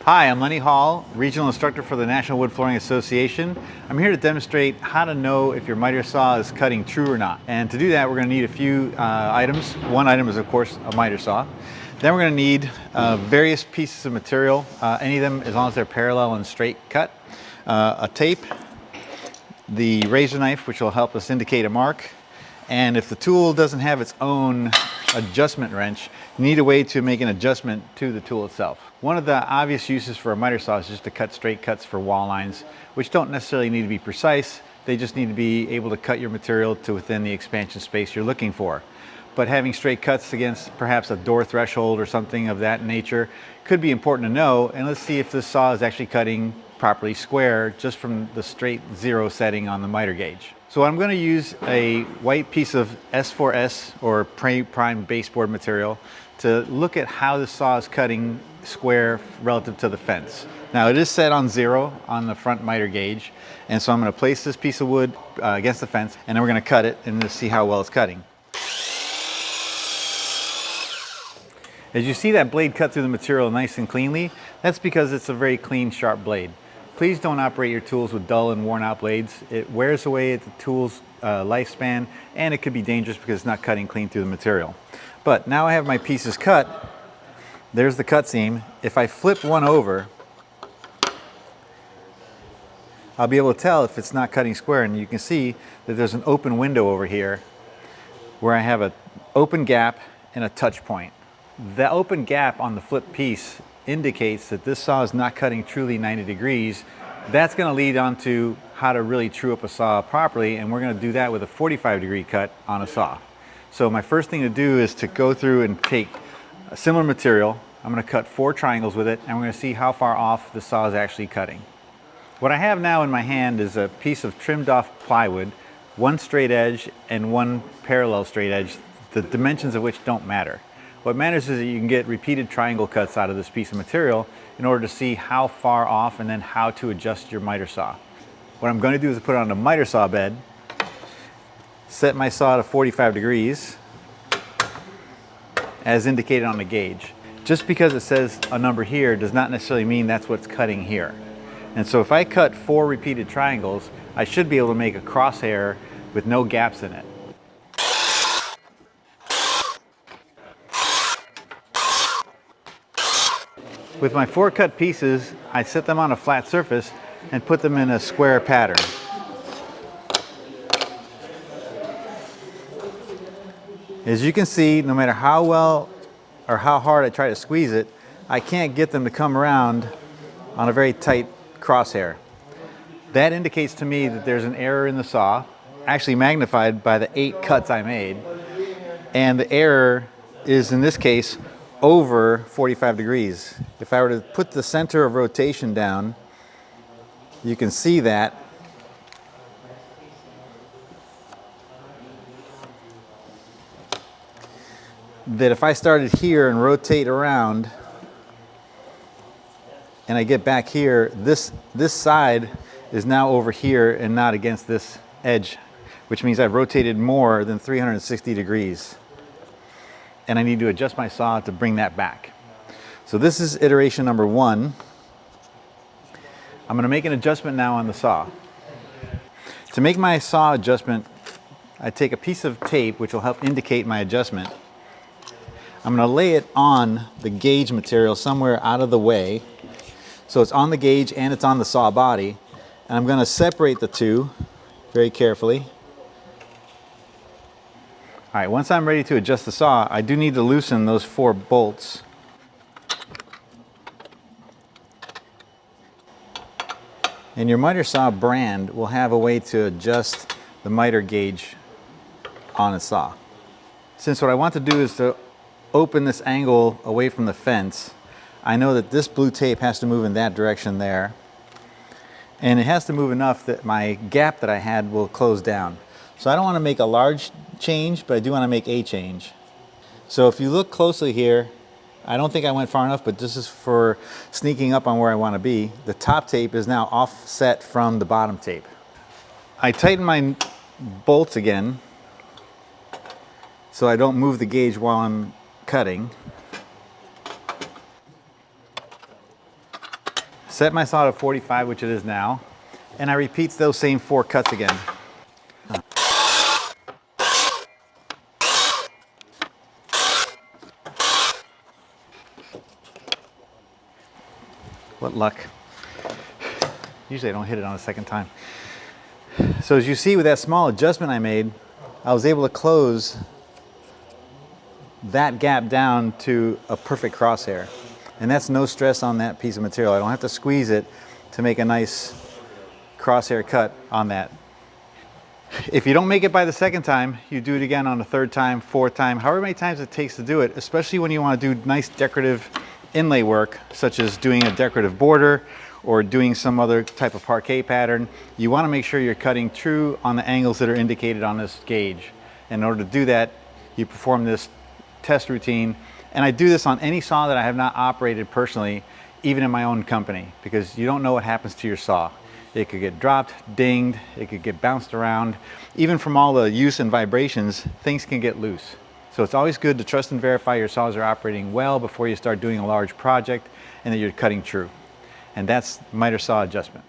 Hi, I'm Lenny Hall, Regional Instructor for the National Wood Flooring Association. I'm here to demonstrate how to know if your miter saw is cutting true or not. And to do that, we're going to need a few items. One item is, of course, a miter saw. Then we're going to need various pieces of material, any of them as long as they're parallel and straight cut, a tape, the razor knife, which will help us indicate a mark, and if the tool doesn't have its own adjustment wrench, you need a way to make an adjustment to the tool itself. One of the obvious uses for a miter saw is just to cut straight cuts for wall lines, which don't necessarily need to be precise. They just need to be able to cut your material to within the expansion space you're looking for. But having straight cuts against perhaps a door threshold or something of that nature could be important to know. And let's see if this saw is actually cutting properly square just from the straight zero setting on the miter gauge. So I'm going to use a white piece of S4S or prime baseboard material to look at how the saw is cutting square relative to the fence. Now it is set on 0 on the front miter gauge, and so I'm going to place this piece of wood against the fence, and then we're going to cut it and see how well it's cutting. As you see that blade cut through the material nice and cleanly, that's because it's a very clean, sharp blade. Please don't operate your tools with dull and worn out blades. It wears away at the tool's lifespan, and it could be dangerous because it's not cutting clean through the material. But now I have my pieces cut. There's the cut seam. If I flip one over, I'll be able to tell if it's not cutting square, and you can see that there's an open window over here where I have an open gap and a touch point. The open gap on the flip piece indicates that this saw is not cutting truly 90 degrees. That's going to lead on to how to really true up a saw properly, and we're going to do that with a 45-degree cut on a saw. So my first thing to do is to go through and take a similar material. I'm going to cut 4 triangles with it, and we're going to see how far off the saw is actually cutting. What I have now in my hand is a piece of trimmed off plywood, one straight edge and one parallel straight edge, the dimensions of which don't matter. What matters is that you can get repeated triangle cuts out of this piece of material in order to see how far off and then how to adjust your miter saw. What I'm going to do is put it on a miter saw bed, set my saw to 45 degrees as indicated on the gauge. Just because it says a number here does not necessarily mean that's what's cutting here. And so if I cut 4 repeated triangles, I should be able to make a crosshair with no gaps in it. With my 4 cut pieces, I set them on a flat surface and put them in a square pattern. As you can see, no matter how well or how hard I try to squeeze it, I can't get them to come around on a very tight crosshair. That indicates to me that there's an error in the saw, actually magnified by the 8 cuts I made, and the error is, in this case, over 45 degrees. If I were to put the center of rotation down, you can see that if I started here and rotate around and I get back here, this side is now over here and not against this edge, which means I've rotated more than 360 degrees. And I need to adjust my saw to bring that back. So this is iteration number 1. I'm going to make an adjustment now on the saw. To make my saw adjustment, I take a piece of tape which will help indicate my adjustment. I'm going to lay it on the gauge material somewhere out of the way. So it's on the gauge and it's on the saw body. And I'm going to separate the two very carefully. All right, once I'm ready to adjust the saw, I do need to loosen those 4 bolts. And your miter saw brand will have a way to adjust the miter gauge on a saw. Since what I want to do is to open this angle away from the fence, I know that this blue tape has to move in that direction there. And it has to move enough that my gap that I had will close down. So I don't want to make a large change, but I do want to make a change. So if you look closely here, I don't think I went far enough, but this is for sneaking up on where I want to be. The top tape is now offset from the bottom tape. I tighten my bolts again so I don't move the gauge while I'm cutting. Set my saw to 45, which it is now, and I repeat those same 4 cuts again. What luck. Usually I don't hit it on the second time. So as you see with that small adjustment I made, I was able to close that gap down to a perfect crosshair. And that's no stress on that piece of material. I don't have to squeeze it to make a nice crosshair cut on that. If you don't make it by the second time, you do it again on the third time, fourth time, however many times it takes to do it, especially when you want to do nice decorative inlay work, such as doing a decorative border or doing some other type of parquet pattern. You want to make sure you're cutting true on the angles that are indicated on this gauge. In order to do that, you perform this test routine. And I do this on any saw that I have not operated personally, even in my own company, because you don't know what happens to your saw. It could get dropped, dinged, it could get bounced around. Even from all the use and vibrations, things can get loose. So it's always good to trust and verify your saws are operating well before you start doing a large project and that you're cutting true. And that's miter saw adjustment.